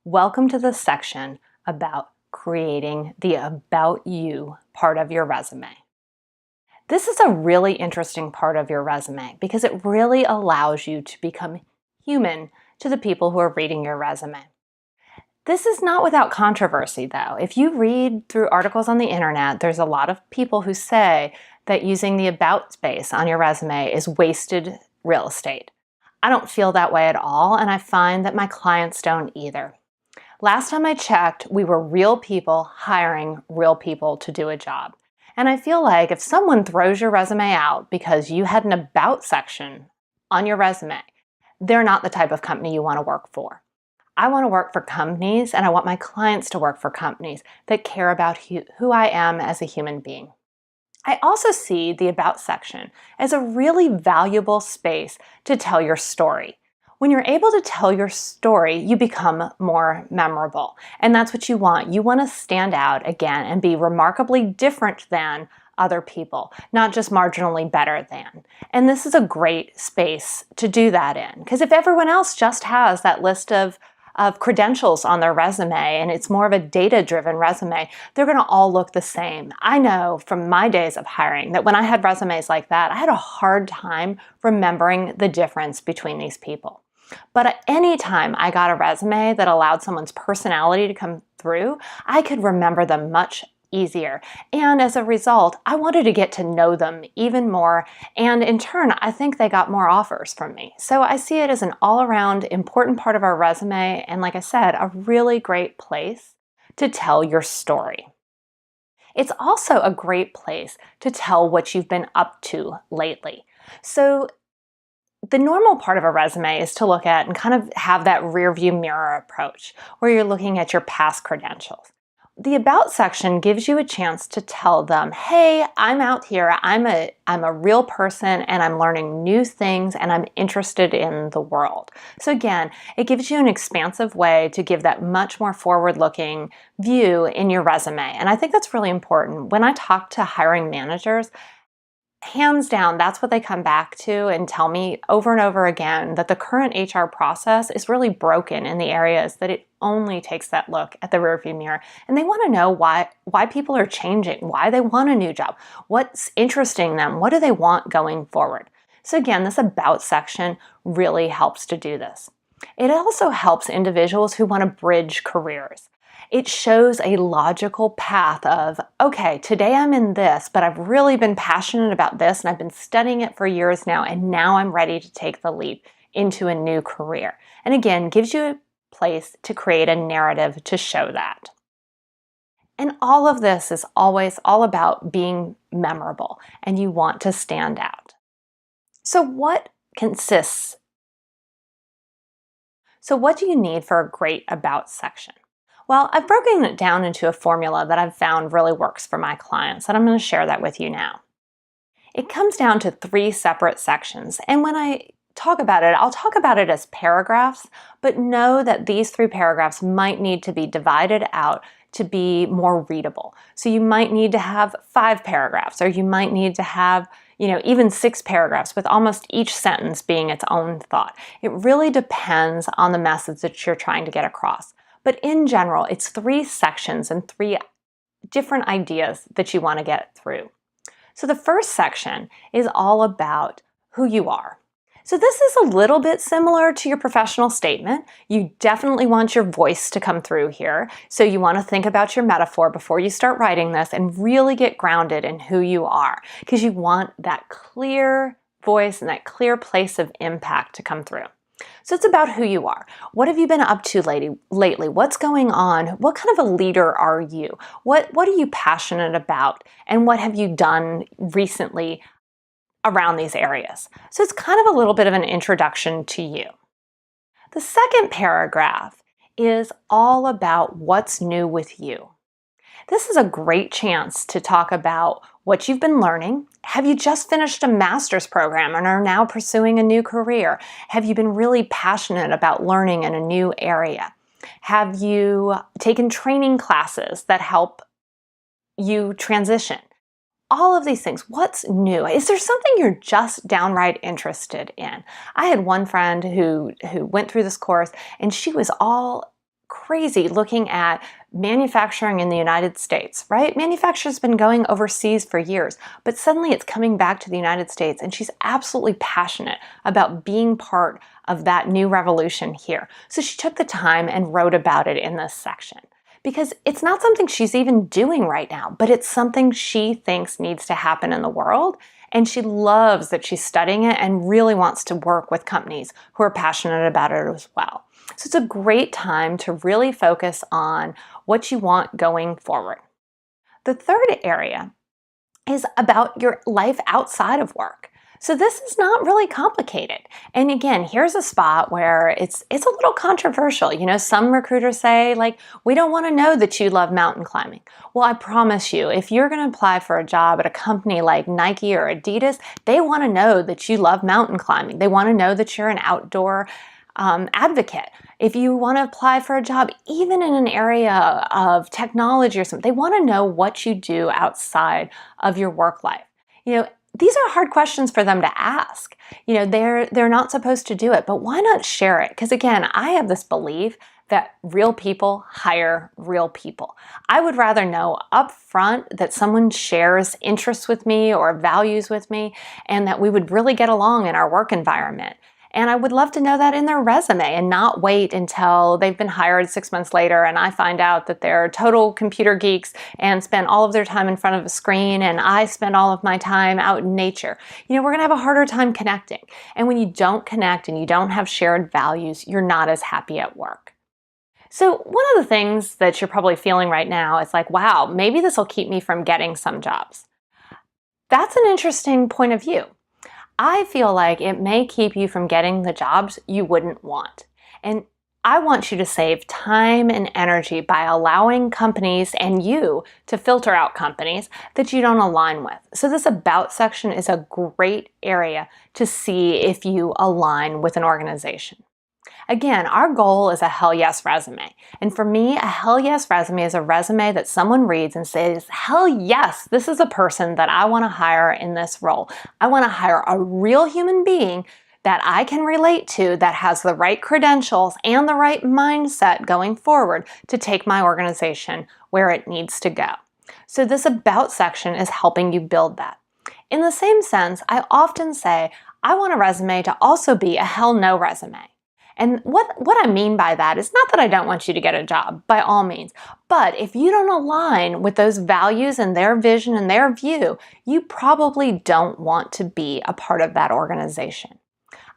Welcome to the section about creating the About You part of your resume. This is a really interesting part of your resume because it really allows you to become human to the people who are reading your resume. This is not without controversy, though. If you read through articles on the internet, there's a lot of people who say that using the About space on your resume is wasted real estate. I don't feel that way at all, and I find that my clients don't either. Last time I checked, we were real people hiring real people to do a job. And I feel like if someone throws your resume out because you had an About section on your resume, they're not the type of company you want to work for. I want to work for companies, and I want my clients to work for companies that care about who I am as a human being. I also see the About section as a really valuable space to tell your story. When you're able to tell your story, you become more memorable. And that's what you want. You want to stand out again and be remarkably different than other people, not just marginally better than. And this is a great space to do that in. Because if everyone else just has that list of credentials on their resume and it's more of a data-driven resume, they're going to all look the same. I know from my days of hiring that when I had resumes like that, I had a hard time remembering the difference between these people. But at any time I got a resume that allowed someone's personality to come through, I could remember them much easier. And as a result, I wanted to get to know them even more. And in turn, I think they got more offers from me. So I see it as an all-around important part of our resume. And like I said, a really great place to tell your story. It's also a great place to tell what you've been up to lately. So the normal part of a resume is to look at and kind of have that rear view mirror approach where you're looking at your past credentials. The About section gives you a chance to tell them, hey, I'm out here, I'm a real person and I'm learning new things and I'm interested in the world. So again, it gives you an expansive way to give that much more forward-looking view in your resume. And I think that's really important. When I talk to hiring managers, hands down, that's what they come back to and tell me over and over again, that the current HR process is really broken in the areas that it only takes that look at the rearview mirror. And they want to know why people are changing, why they want a new job, what's interesting them, what do they want going forward. So again, this About section really helps to do this. It also helps individuals who want to bridge careers. It shows a logical path of, okay, today I'm in this, but I've really been passionate about this and I've been studying it for years now, and now I'm ready to take the leap into a new career. And again, gives you a place to create a narrative to show that. And all of this is always all about being memorable, and you want to stand out. So what do you need for a great About section? Well, I've broken it down into a formula that I've found really works for my clients, and I'm going to share that with you now. It comes down to 3 separate sections, and when I talk about it, I'll talk about it as paragraphs, but know that these 3 paragraphs might need to be divided out to be more readable. So you might need to have 5 paragraphs, or you might need to have even 6 paragraphs with almost each sentence being its own thought. It really depends on the message that you're trying to get across. But in general, it's 3 sections and 3 different ideas that you want to get through. So the first section is all about who you are. So this is a little bit similar to your professional statement. You definitely want your voice to come through here. So you want to think about your metaphor before you start writing this and really get grounded in who you are, because you want that clear voice and that clear place of impact to come through. So it's about who you are. What have you been up to lately? What's going on? What kind of a leader are you? What are you passionate about? And what have you done recently around these areas? So it's kind of a little bit of an introduction to you. The second paragraph is all about what's new with you. This is a great chance to talk about what you've been learning. Have you just finished a master's program and are now pursuing a new career? Have you been really passionate about learning in a new area? Have you taken training classes that help you transition? All of these things. What's new? Is there something you're just downright interested in? I had one friend who went through this course, and she was all crazy looking at manufacturing in the United States, right? Manufacturing's been going overseas for years, but suddenly it's coming back to the United States, and she's absolutely passionate about being part of that new revolution here. So she took the time and wrote about it in this section, because it's not something she's even doing right now, but it's something she thinks needs to happen in the world. And she loves that she's studying it and really wants to work with companies who are passionate about it as well. So it's a great time to really focus on what you want going forward. The third area is about your life outside of work. So this is not really complicated. And again, here's a spot where it's a little controversial. You know, some recruiters say, like, we don't want to know that you love mountain climbing. Well, I promise you, if you're going to apply for a job at a company like Nike or Adidas, they want to know that you love mountain climbing. They want to know that you're an outdoor advocate. If you want to apply for a job, even in an area of technology or something, they want to know what you do outside of your work life. You know, these are hard questions for them to ask. You know, they're not supposed to do it, but why not share it? Because again, I have this belief that real people hire real people. I would rather know up front that someone shares interests with me or values with me, and that we would really get along in our work environment. And I would love to know that in their resume and not wait until they've been hired 6 months later and I find out that they're total computer geeks and spend all of their time in front of a screen and I spend all of my time out in nature. You know, we're going to have a harder time connecting. And when you don't connect and you don't have shared values, you're not as happy at work. So one of the things that you're probably feeling right now is like, wow, maybe this will keep me from getting some jobs. That's an interesting point of view. I feel like it may keep you from getting the jobs you wouldn't want. And I want you to save time and energy by allowing companies and you to filter out companies that you don't align with. So this About section is a great area to see if you align with an organization. Again, our goal is a hell yes resume. And for me, a hell yes resume is a resume that someone reads and says, hell yes, this is a person that I want to hire in this role. I want to hire a real human being that I can relate to, that has the right credentials and the right mindset going forward to take my organization where it needs to go. So this About section is helping you build that. In the same sense, I often say, I want a resume to also be a hell no resume. And what I mean by that is not that I don't want you to get a job, by all means. But if you don't align with those values and their vision and their view, you probably don't want to be a part of that organization.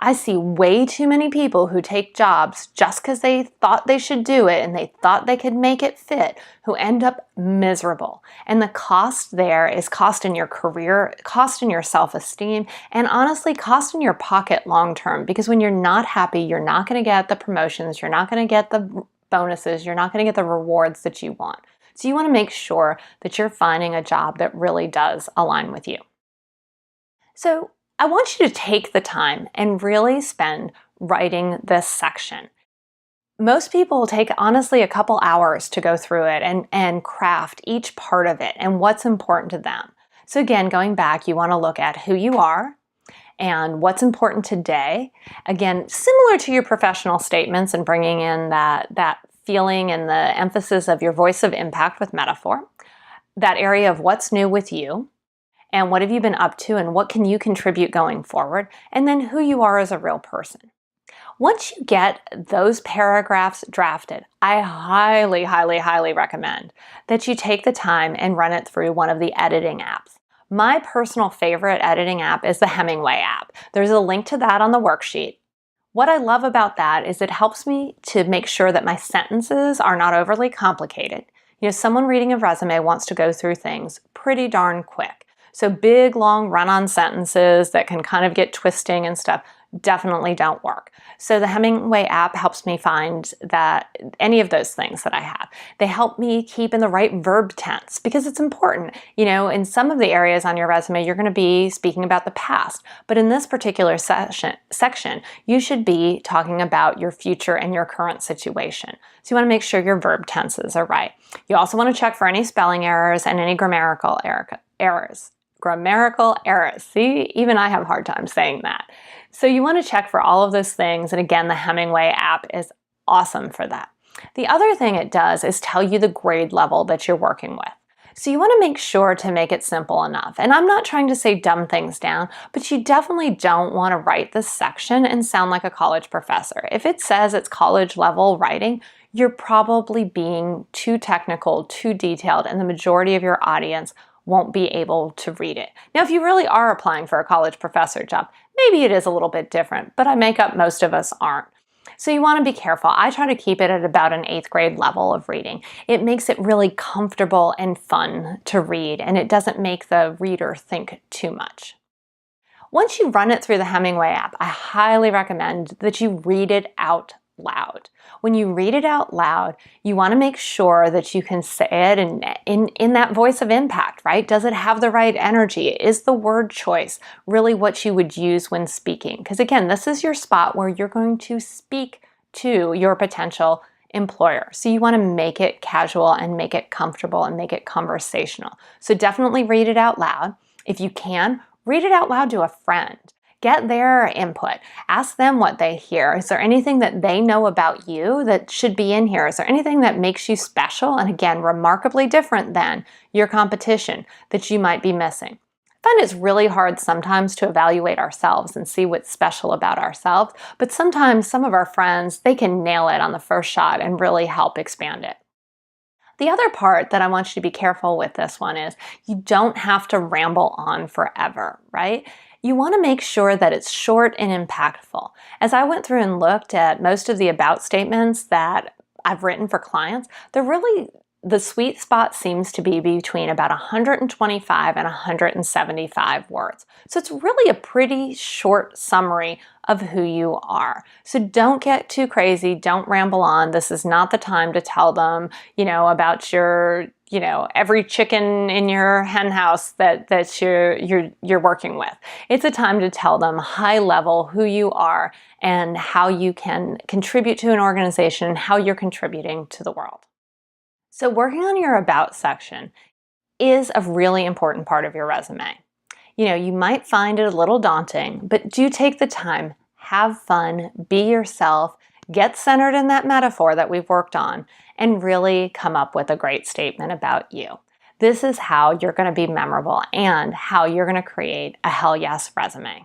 I see way too many people who take jobs just because they thought they should do it and they thought they could make it fit, who end up miserable. And the cost there is cost in your career, cost in your self-esteem, and honestly, cost in your pocket long term. Because when you're not happy, you're not going to get the promotions, you're not going to get the bonuses, you're not going to get the rewards that you want. So you want to make sure that you're finding a job that really does align with you. So I want you to take the time and really spend writing this section. Most people take honestly a couple hours to go through it and craft each part of it and what's important to them. So again, going back, you want to look at who you are and what's important today. Again, similar to your professional statements and bringing in that feeling and the emphasis of your voice of impact with metaphor. That area of what's new with you. And what have you been up to and what can you contribute going forward? And then who you are as a real person. Once you get those paragraphs drafted, I highly, highly, highly recommend that you take the time and run it through one of the editing apps. My personal favorite editing app is the Hemingway app. There's a link to that on the worksheet. What I love about that is it helps me to make sure that my sentences are not overly complicated. You know, someone reading a resume wants to go through things pretty darn quick. So big, long run-on sentences that can kind of get twisting and stuff definitely don't work. So the Hemingway app helps me find that any of those things that I have. They help me keep in the right verb tense because it's important. You know, in some of the areas on your resume, you're going to be speaking about the past. But in this particular section, you should be talking about your future and your current situation. So you want to make sure your verb tenses are right. You also want to check for any spelling errors and any grammatical errors. See, even I have a hard time saying that. So you want to check for all of those things. And again, the Hemingway app is awesome for that. The other thing it does is tell you the grade level that you're working with. So you want to make sure to make it simple enough. And I'm not trying to say dumb things down, but you definitely don't want to write this section and sound like a college professor. If it says it's college level writing, you're probably being too technical, too detailed, and the majority of your audience won't be able to read it. Now, if you really are applying for a college professor job, maybe it is a little bit different, but I make up most of us aren't. So you want to be careful. I try to keep it at about an 8th grade level of reading. It makes it really comfortable and fun to read, and it doesn't make the reader think too much. Once you run it through the Hemingway app, I highly recommend that you read it out loud. When you read it out loud, you want to make sure that you can say it in that voice of impact, right? Does it have the right energy? Is the word choice really what you would use when speaking? Because again, this is your spot where you're going to speak to your potential employer. So you want to make it casual and make it comfortable and make it conversational. So definitely read it out loud. If you can, read it out loud to a friend. Get their input. Ask them what they hear. Is there anything that they know about you that should be in here? Is there anything that makes you special and again, remarkably different than your competition that you might be missing? I find it's really hard sometimes to evaluate ourselves and see what's special about ourselves, but sometimes some of our friends, they can nail it on the first shot and really help expand it. The other part that I want you to be careful with this one is you don't have to ramble on forever, right? You want to make sure that it's short and impactful. As I went through and looked at most of the about statements that I've written for clients, the sweet spot seems to be between about 125 and 175 words. So it's really a pretty short summary of who you are. So don't get too crazy, don't ramble on. This is not the time to tell them, about your, every chicken in your hen house that you're working with. It's a time to tell them high level who you are and how you can contribute to an organization and how you're contributing to the world. So working on your about section is a really important part of your resume. You might find it a little daunting, but do take the time, have fun, be yourself, get centered in that metaphor that we've worked on, and really come up with a great statement about you. This is how you're going to be memorable and how you're going to create a hell yes resume.